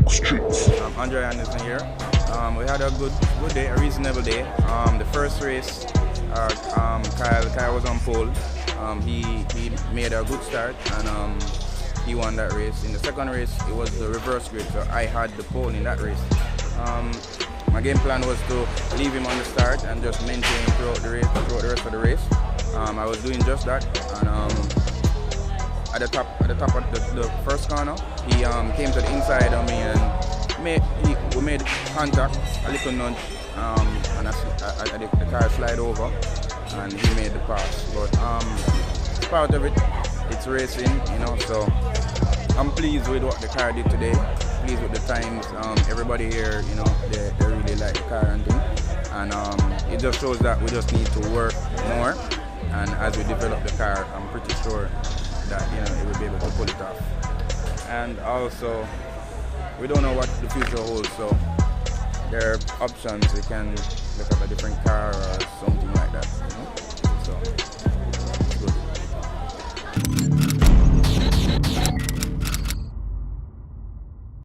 Streets. Andre Anderson here. We had a good day, a reasonable day. The first race, Kyle was on pole. He made a good start and he won that race. In the second race, it was the reverse grid, so I had the pole in that race. My game plan was to leave him on the start and just maintain throughout the rest of the race. I was doing just that, and at the top of the first corner, he came to the inside of me and we made contact, a little nudge, and the car slide over, and he made the pass. But it's part of it. It's racing, you know. So I'm pleased with what the car did today. Pleased with the times. Everybody here, you know, they really like the car and thing. And it just shows that we just need to work more. And as we develop the car, I'm pretty sure that, you know, it will be able to pull it off. And also, we don't know what the future holds, so there are options. We can look at a different car or something